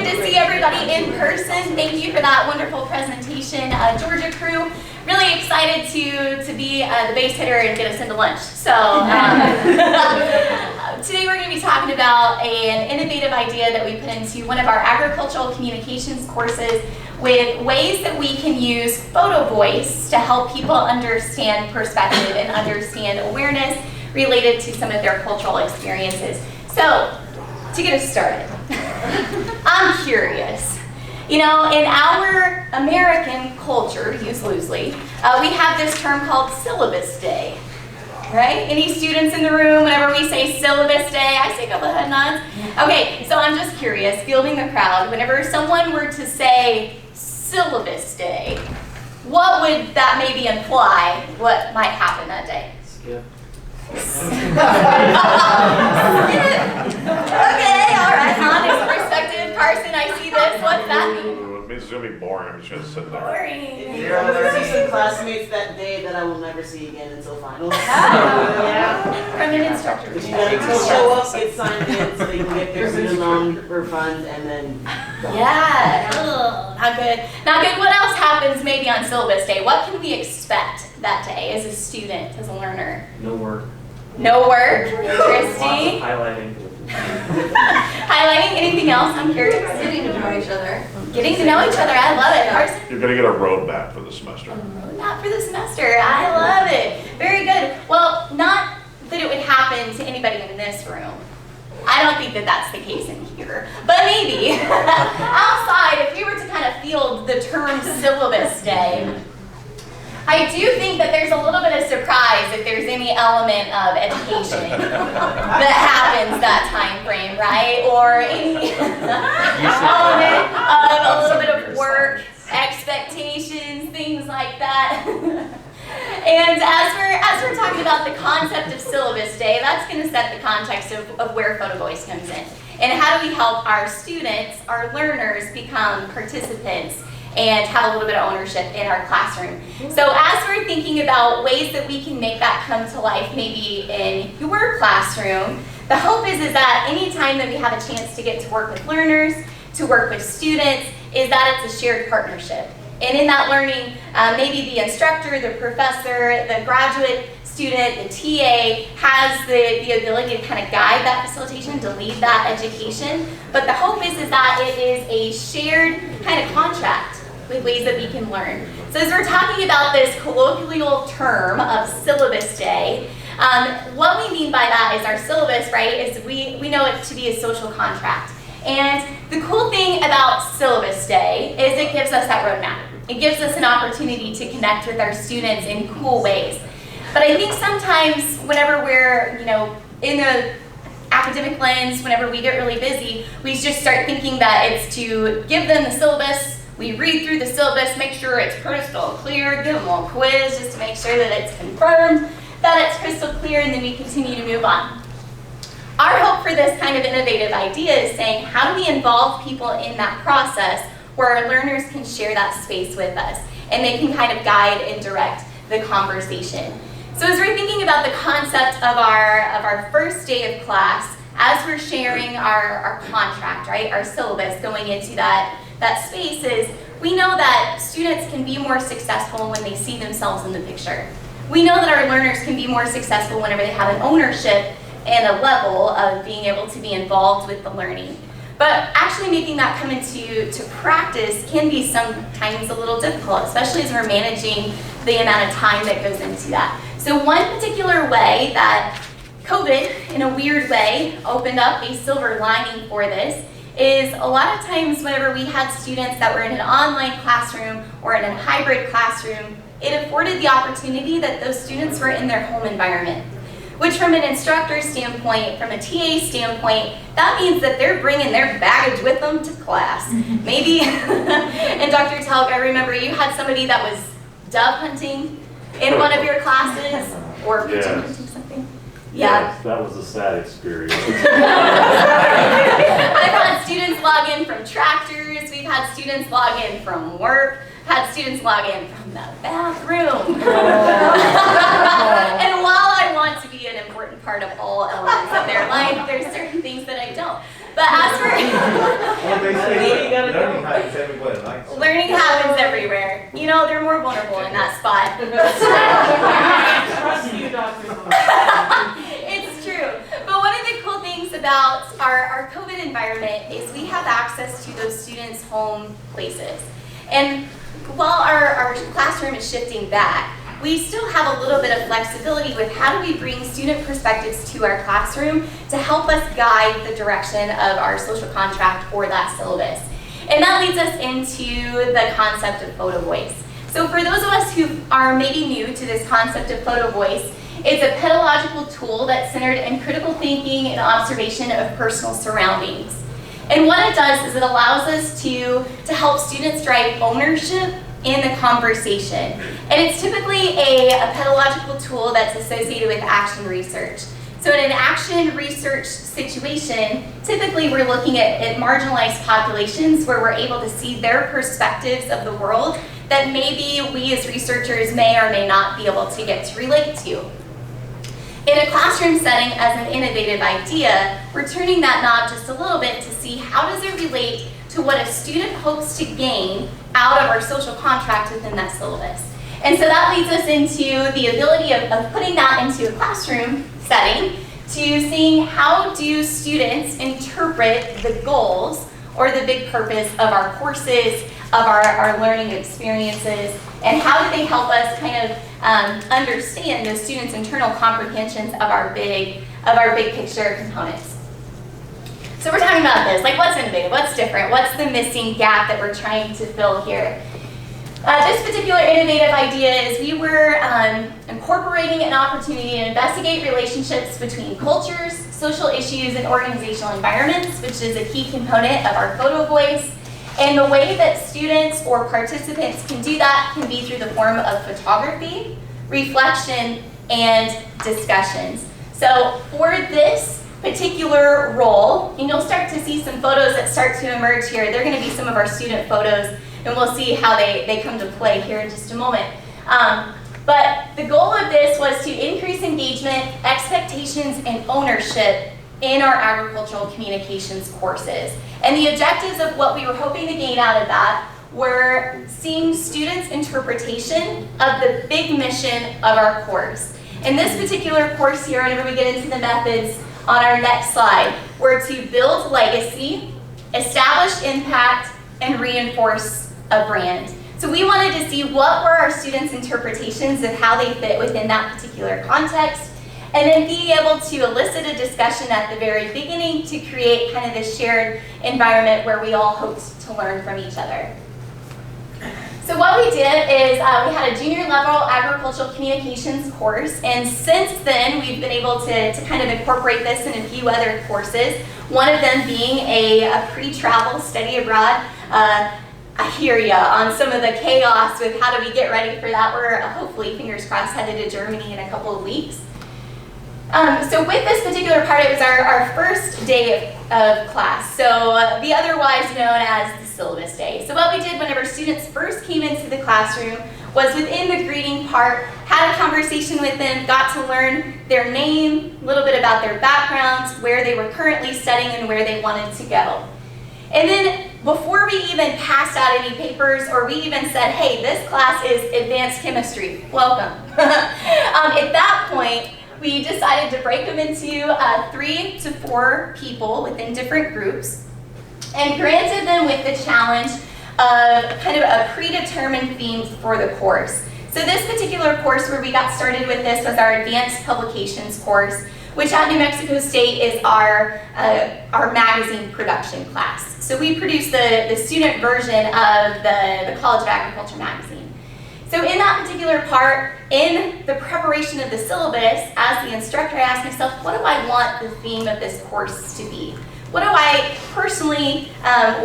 good to see everybody in person. Thank you for that wonderful presentation, Georgia crew. Really excited to be the base hitter and get us into lunch. So today we're going to be talking about an innovative idea that we put into one of our agricultural communications courses with ways that we can use Photovoice to help people understand perspective and understand awareness related to some of their cultural experiences. So, to get us started, I'm curious. You know, in our American culture, used loosely, we have this term called Syllabus Day, right? Any students in the room, whenever we say Syllabus Day, I see a couple of head nods. Okay, so I'm just curious, fielding the crowd, whenever someone were to say Syllabus Day, what would that maybe imply what might happen that day? Skip. Okay, all right, honest perspective. Carson, I see this. What's that mean? It means it's going to be boring. I'm just going to sit there. Boring. You're going to see some classmates that day that I will never see again until finals. Yeah. From an instructor. But you gotta show up, get signed in so they can get their student loan for funds and then go. Yeah. Ugh, not good. Not good. What else happens maybe on Syllabus Day? What can we expect that day as a student, as a learner? No work. No work. Lots Interesting. of highlighting. Highlighting. Anything else? I'm curious. Getting to know each other. Getting to know each other. I love it. Carson? You're going to get a roadmap for the semester. Not for the semester. I love it. Very good. Well, not that it would happen to anybody in this room. I don't think that that's the case in here. But maybe outside, if we were to kind of field the term Syllabus Day, I do think that there's a little bit of surprise if there's any element of education that happens that time frame, right? Or any element of a little bit of work, expectations, things like that. And as we're talking about the concept of Syllabus Day, that's going to set the context of where Photovoice comes in. And how do we help our students, our learners, become participants and have a little bit of ownership in our classroom. So as we're thinking about ways that we can make that come to life maybe in your classroom, the hope is that anytime that we have a chance to get to work with learners, to work with students, is that it's a shared partnership. And in that learning, maybe the instructor, the professor, the graduate student, the TA has the ability to kind of guide that facilitation, to lead that education. But the hope is that it is a shared kind of contract with ways that we can learn. So as we're talking about this colloquial term of Syllabus Day, what we mean by that is our syllabus, right, is we know it to be a social contract. And the cool thing about Syllabus Day is it gives us that roadmap. It gives us an opportunity to connect with our students in cool ways. But I think sometimes whenever we're, in the academic lens, whenever we get really busy, we just start thinking that it's to give them the syllabus. We read through the syllabus, make sure it's crystal clear, give them a quiz just to make sure that it's confirmed, that it's crystal clear, and then we continue to move on. Our hope for this kind of innovative idea is saying, how do we involve people in that process where our learners can share that space with us and they can kind of guide and direct the conversation. So as we're thinking about the concept of our first day of class, as we're sharing our contract, right, our syllabus going into that space, is we know that students can be more successful when they see themselves in the picture. We know that our learners can be more successful whenever they have an ownership and a level of being able to be involved with the learning. But actually making that come into practice can be sometimes a little difficult, especially as we're managing the amount of time that goes into that. So one particular way that COVID, in a weird way, opened up a silver lining for this is a lot of times whenever we had students that were in an online classroom or in a hybrid classroom, it afforded the opportunity that those students were in their home environment. Which from an instructor standpoint, from a TA standpoint, that means that they're bringing their baggage with them to class. Maybe, and Dr. Telk, I remember you had somebody that was dove hunting in one of your classes, or pigeon hunting something. Yeah. Yes, that was a sad experience. I've had students log in from tractors, we've had students log in from work, had students log in from the bathroom. And while I want to be an important part of all elements of their life, there's certain things that I don't. But as for Learning happens everywhere. You know, they're more vulnerable in that spot. Trust you, Dr. It's true. But one of the cool things about our COVID environment is we have access to those students' home places. And while our classroom is shifting back, we still have a little bit of flexibility with how do we bring student perspectives to our classroom to help us guide the direction of our social contract or that syllabus. And that leads us into the concept of Photovoice. So for those of us who are maybe new to this concept of Photovoice, it's a pedagogical tool that's centered in critical thinking and observation of personal surroundings. And what it does is it allows us to help students drive ownership in the conversation. And it's typically a pedagogical tool that's associated with action research. So in an action research situation, typically we're looking at marginalized populations where we're able to see their perspectives of the world that maybe we as researchers may or may not be able to get to relate to. In a classroom setting, as an innovative idea, we're turning that knob just a little bit to see how does it relate to what a student hopes to gain out of our social contract within that syllabus. And so that leads us into the ability of putting that into a classroom setting to seeing how do students interpret the goals or the big purpose of our courses, of our learning experiences, and how do they help us kind of understand those students' internal comprehensions of our big picture components. So we're talking about this, like what's innovative, what's different, what's the missing gap that we're trying to fill here. This particular innovative idea is we were incorporating an opportunity to investigate relationships between cultures, social issues, and organizational environments, which is a key component of our Photovoice. And the way that students or participants can do that can be through the form of photography, reflection, and discussions. So for this particular role, and you'll start to see some photos that start to emerge here. They're going to be some of our student photos, and we'll see how they come to play here in just a moment. But the goal of this was to increase engagement, expectations, and ownership in our agricultural communications courses. And the objectives of what we were hoping to gain out of that were seeing students' interpretation of the big mission of our course. In this particular course here, whenever we get into the methods on our next slide, we're to build legacy, establish impact, and reinforce a brand. So we wanted to see what were our students' interpretations of how they fit within that particular context, and then being able to elicit a discussion at the very beginning to create kind of this shared environment where we all hoped to learn from each other. So what we did is we had a junior level agricultural communications course, and since then we've been able to kind of incorporate this in a few other courses, one of them being a pre-travel study abroad. I hear ya on some of the chaos with how do we get ready for that. We're hopefully, fingers crossed, headed to Germany in a couple of weeks. So with this particular part, it was our first day of class, so the otherwise known as the syllabus day. So what we did whenever students first came into the classroom was within the greeting part, had a conversation with them, got to learn their name, a little bit about their backgrounds, where they were currently studying and where they wanted to go. And then before we even passed out any papers or we even said, hey, this class is advanced chemistry, welcome. At that point, we decided to break them into 3 to 4 people within different groups and granted them with the challenge of kind of a predetermined theme for the course. So this particular course where we got started with this was our advanced publications course, which at New Mexico State is our magazine production class. So we produce the student version of the College of Agriculture magazine. So in that particular part, in the preparation of the syllabus, as the instructor, I asked myself, what do I want the theme of this course to be? What do I personally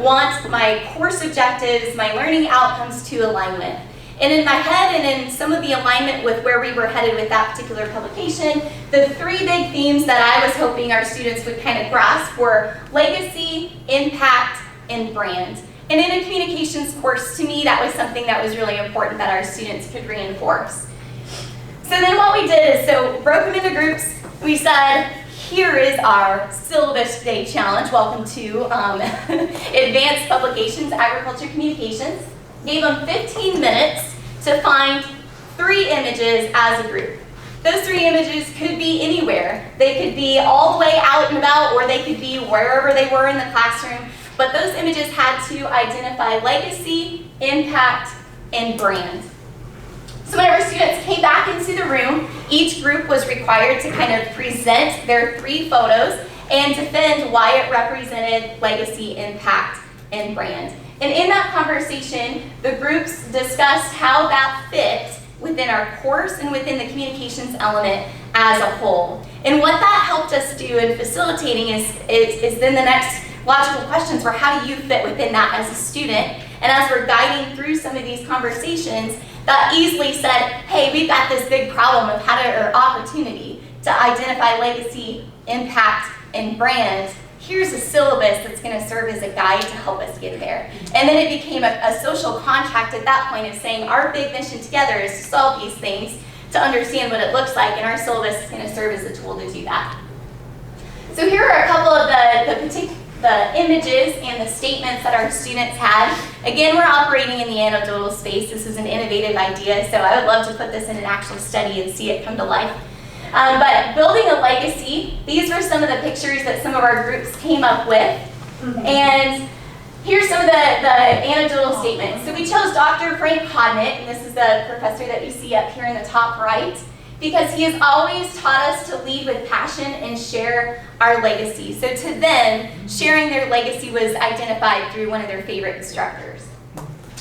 want my course objectives, my learning outcomes to align with? And in my head and in some of the alignment with where we were headed with that particular publication, the 3 big themes that I was hoping our students would kind of grasp were legacy, impact, and brand. And in a communications course, to me, that was something that was really important that our students could reinforce. So then what we did is, broke them into groups. We said, here is our Syllabus Day Challenge. Welcome to Advanced Publications, Agriculture Communications. Gave them 15 minutes to find 3 images as a group. Those 3 images could be anywhere. They could be all the way out and about, or they could be wherever they were in the classroom. But those images had to identify legacy, impact, and brand. So whenever students came back into the room, each group was required to kind of present their 3 photos and defend why it represented legacy, impact, and brand. And in that conversation, the groups discussed how that fit within our course and within the communications element as a whole. And what that helped us do in facilitating is then the next logical questions were, how do you fit within that as a student? And as we're guiding through some of these conversations, that easily said, hey, we've got this big problem of or opportunity to identify legacy, impact, and brand. Here's a syllabus that's going to serve as a guide to help us get there. And then it became a social contract at that point of saying our big mission together is to solve these things, to understand what it looks like, and our syllabus is going to serve as a tool to do that. So here are a couple of the images and the statements that our students had. Again, we're operating in the anecdotal space. This is an innovative idea, so I would love to put this in an actual study and see it come to life. But building a legacy, these were some of the pictures that some of our groups came up with. And here's some of the anecdotal statements. So we chose Dr. Frank Hodnett, and this is the professor that you see up here in the top right, because he has always taught us to lead with passion and share our legacy. So to them, sharing their legacy was identified through one of their favorite instructors.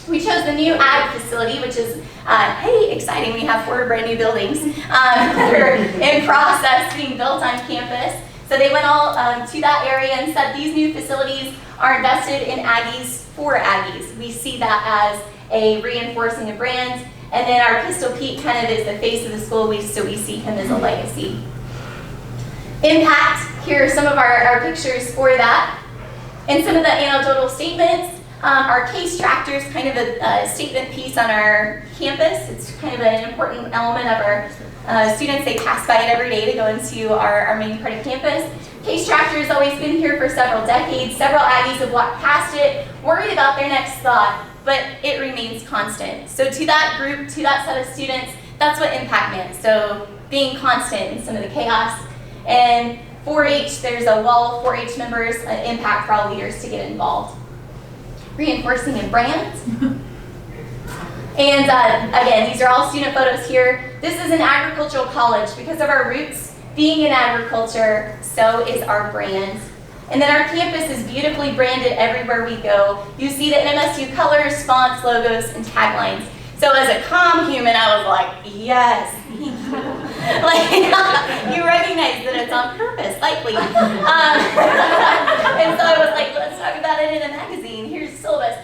We chose the new ag facility, which is, hey, exciting. We have 4 brand new buildings that are in process being built on campus. So they went all to that area and said these new facilities are invested in Aggies for Aggies. We see that as a reinforcing a brand. And then our Pistol Pete kind of is the face of the school, so we see him as a legacy. Impact, here are some of our pictures for that. And some of the anecdotal statements. Our case tractor is kind of a statement piece on our campus. It's kind of an important element of our students. They pass by it every day to go into our main part of campus. Case tractor has always been here for several decades. Several Aggies have walked past it, worried about their next thought, but it remains constant. So to that group, to that set of students, that's what impact meant. So being constant in some of the chaos. And 4-H, there's a wall of 4-H members, an impact for all leaders to get involved. Reinforcing a brand. And again, these are all student photos here. This is an agricultural college. Because of our roots being in agriculture, so is our brand. And then our campus is beautifully branded everywhere we go. You see the MSU colors, fonts, logos, and taglines. So as a comm human, I was like, yes, thank you. Like, you recognize that it's on purpose, likely. And so I was like, let's talk about it in a magazine. Here's the syllabus.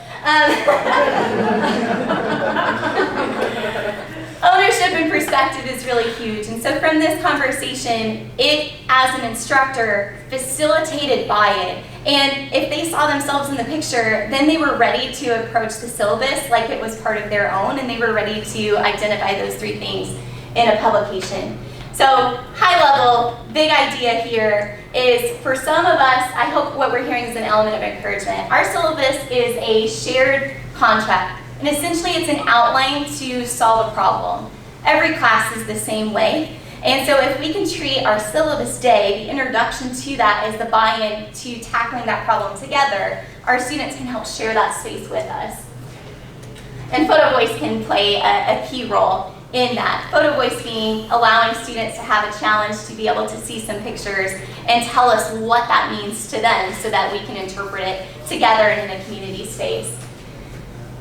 Ownership and perspective is really huge. And so from this conversation, it, as an instructor, facilitated buy-in. And if they saw themselves in the picture, then they were ready to approach the syllabus like it was part of their own, and they were ready to identify those 3 things in a publication. So high level, big idea here is for some of us, I hope what we're hearing is an element of encouragement. Our syllabus is a shared contract, and essentially it's an outline to solve a problem. Every class is the same way. And so if we can treat our syllabus day, the introduction to that is the buy-in to tackling that problem together, our students can help share that space with us. And Photovoice can play a key role in that. Photovoice being allowing students to have a challenge to be able to see some pictures and tell us what that means to them so that we can interpret it together in a community space.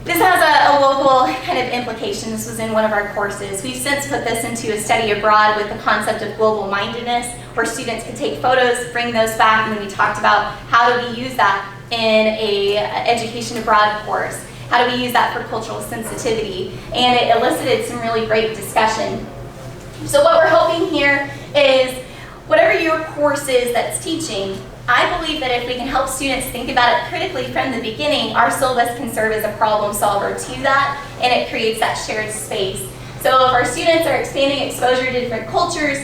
This has a local kind of implication. This was in one of our courses. We've since put this into a study abroad with the concept of global mindedness, where students could take photos, bring those back, and then we talked about how do we use that in a education abroad course. How do we use that for cultural sensitivity? And it elicited some really great discussion. So what we're hoping here is whatever your course is that's teaching, I believe that if we can help students think about it critically from the beginning, our syllabus can serve as a problem solver to that, and it creates that shared space. So if our students are expanding exposure to different cultures,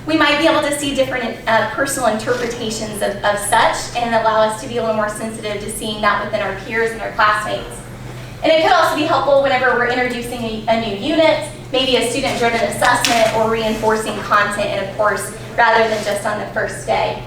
we might be able to see different personal interpretations of such and allow us to be a little more sensitive to seeing that within our peers and our classmates. And it could also be helpful whenever we're introducing a new unit, maybe a student-driven assessment or reinforcing content in a course rather than just on the first day.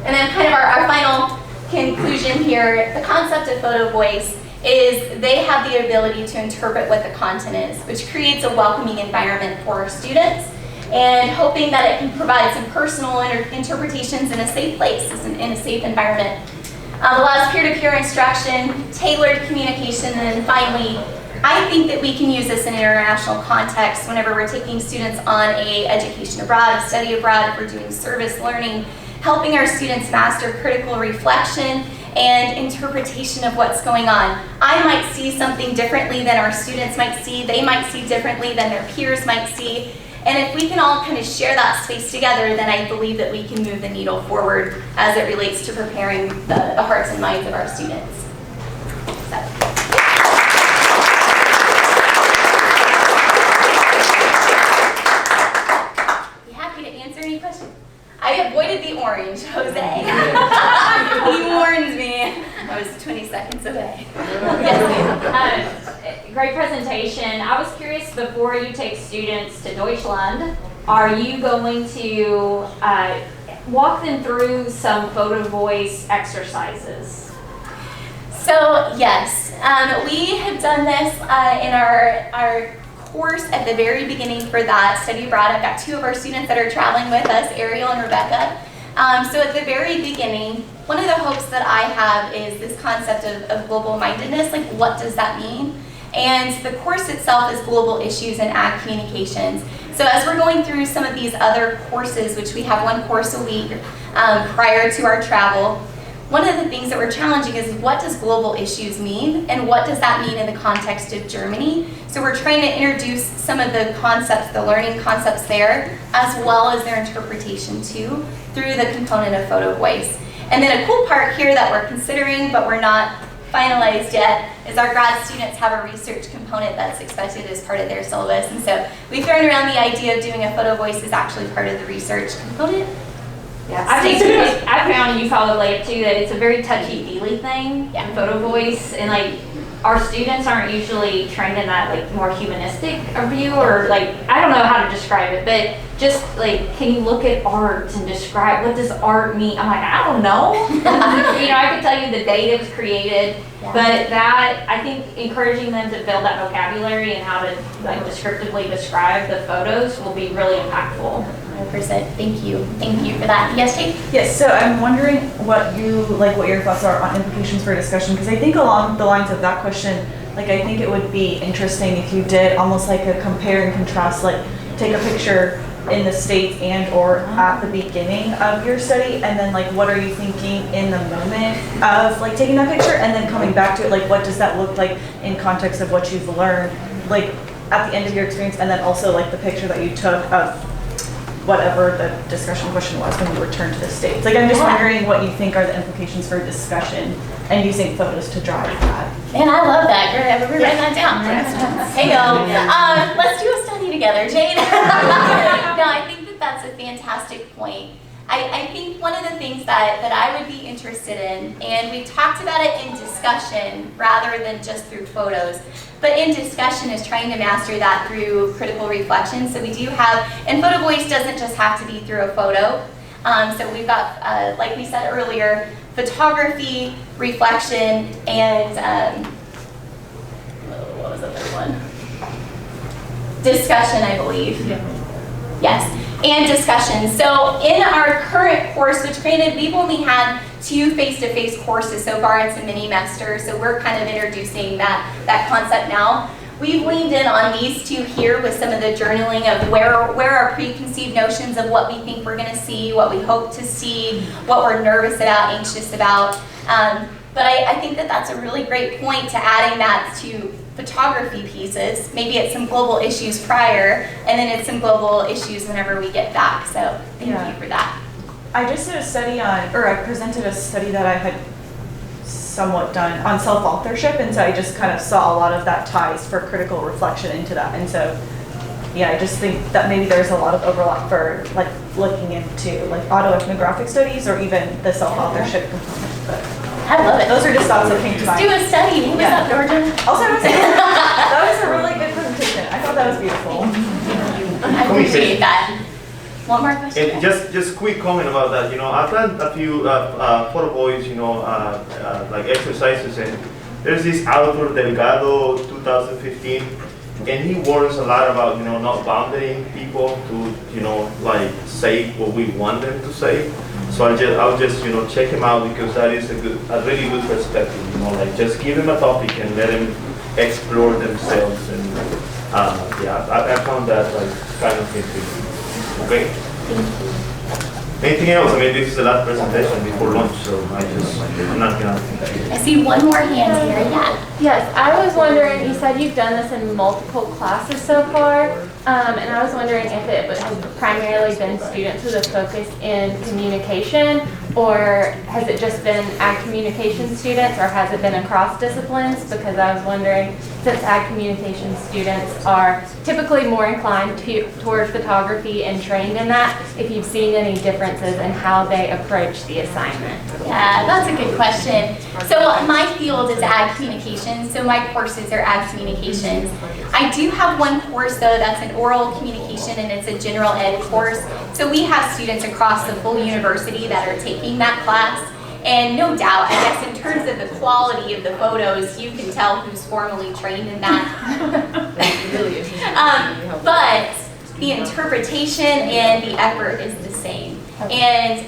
And then kind of our final conclusion here, the concept of Photovoice is they have the ability to interpret what the content is, which creates a welcoming environment for our students, and hoping that it can provide some personal interpretations in a safe place, in a safe environment. Allows peer-to-peer instruction, tailored communication, and then finally, I think that we can use this in international context whenever we're taking students on a education abroad, a study abroad, if we're doing service learning, helping our students master critical reflection and interpretation of what's going on. I might see something differently than our students might see, they might see differently than their peers might see, and if we can all kind of share that space together, then I believe that we can move the needle forward as it relates to preparing the hearts and minds of our students. Be happy to answer any questions. I avoided the orange, Jose. He warned me. I was 20 seconds away. Yes, great presentation. I was curious, before you take students to Deutschland, are you going to walk them through some Photovoice exercises? So yes, we have done this in our course at the very beginning for that study abroad. I've got two of our students that are traveling with us, Ariel and Rebecca. So at the very beginning, one of the hopes that I have is this concept of global mindedness, like what does that mean? And the course itself is Global Issues in Ag Communications. So as we're going through some of these other courses, which we have one course a week prior to our travel, one of the things that we're challenging is what does global issues mean and what does that mean in the context of Germany? So we're trying to introduce some of the concepts, the learning concepts there, as well as their interpretation too, through the component of Photovoice. And then a cool part here that we're considering, but we're not finalized yet, is our grad students have a research component that's expected as part of their syllabus. And so we've thrown around the idea of doing a Photovoice as actually part of the research component. Yeah, I think I found, you probably later too, that it's a very touchy-feely thing, Yeah. Photovoice, and like our students aren't usually trained in that like more humanistic view, or like, I don't know how to describe it, but just like, can you look at art and describe what does art mean? I'm like, I don't know. You know, I could tell you the date it was created, Yeah. but that, I think encouraging them to build that vocabulary and how to like descriptively describe the photos will be really impactful. 100%. Thank you for that. Yes, Jake? Yes, so I'm wondering what your thoughts are on implications for discussion, because I think along the lines of that question, like I think it would be interesting if you did almost like a compare and contrast, like take a picture in the States and or at the beginning of your study, and then like what are you thinking in the moment of like taking that picture, and then coming back to it, like what does that look like in context of what you've learned, like at the end of your experience, and then also like the picture that you took of whatever the discussion question was when you returned to the States. Like I'm just wondering what you think are the implications for discussion and using photos to drive that. Man, I love that. We're writing that down. Hey, go. Let's do a study together, Jade. No, I think that's a fantastic point. I think one of the things that I would be interested in, and we talked about it in discussion rather than just through photos, but in discussion is trying to master that through critical reflection. So we do have, and Photovoice doesn't just have to be through a photo. So we've got, like we said earlier, photography, reflection, and what was the third one? Discussion, I believe. Yes, and discussion. So in our current course, which granted we've only had 2 face-to-face courses so far, it's a mini-mester, so we're kind of introducing that concept now. We've leaned in on these 2 here with some of the journaling of where our preconceived notions of what we think we're going to see, what we hope to see, what we're nervous about, anxious about. But I think that's a really great point to adding that to photography pieces. Maybe it's some global issues prior, and then it's some global issues whenever we get back. So thank you for that. I just did a study on, or I presented a study that I had somewhat done on self-authorship, and so I just kind of saw a lot of that ties for critical reflection into that. And so yeah, I just think that maybe there's a lot of overlap for like looking into like autoethnographic studies or even the self-authorship component. But I love it. those are just thoughts that came to Let's do mind. a study. What's Yeah. up, Georgia? Also, that was a really good presentation. I thought that was beautiful. I appreciate that. One more question? And just quick comment about that. I've done a few Photovoice, like exercises, and there's this author Delgado 2015, and he warns a lot about not bounding people to like say what we want them to say. So I'll just check him out, because that is a really good perspective. Like just give them a topic and let them explore themselves, and yeah, I found that like kind of interesting. Okay. Anything else? I mean, this is the last presentation before lunch, so I'm not gonna. I see one more hand here. Yeah. Yes, I was wondering, you said you've done this in multiple classes so far, and I was wondering if it has primarily been students with a focus in communication, or has it just been ag communication students, or has it been across disciplines? Because I was wondering, since ag communication students are typically more inclined towards photography and trained in that, if you've seen any differences in how they approach the assignment. Yeah, that's a good question. So my field is ag communications, so my courses are ag communications. I do have one course though that's an oral communication, and it's a general ed course. So we have students across the full university that are taking that class. And no doubt, I guess in terms of the quality of the photos, you can tell who's formally trained in that. But the interpretation and the effort is the same. And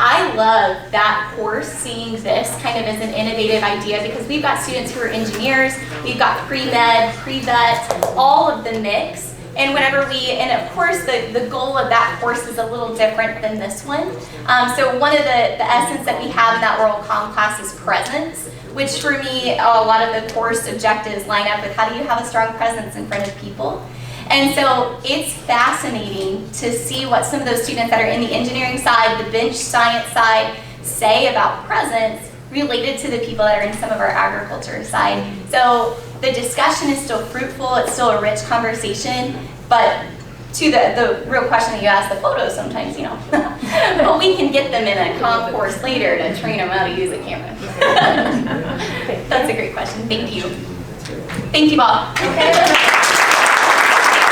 I love that course, seeing this kind of as an innovative idea, because we've got students who are engineers, we've got pre-med, pre-vet, all of the mix. And and of course the goal of that course is a little different than this one. So one of the essence that we have in that oral comm class is presence, which for me, a lot of the course objectives line up with how do you have a strong presence in front of people. And so it's fascinating to see what some of those students that are in the engineering side, the bench science side, say about presence related to the people that are in some of our agriculture side. So the discussion is still fruitful, it's still a rich conversation, but to the real question that you asked, the photos sometimes, but we can get them in a comm course later to train them how to use a camera. That's a great question, thank you. Thank you, Bob. Okay.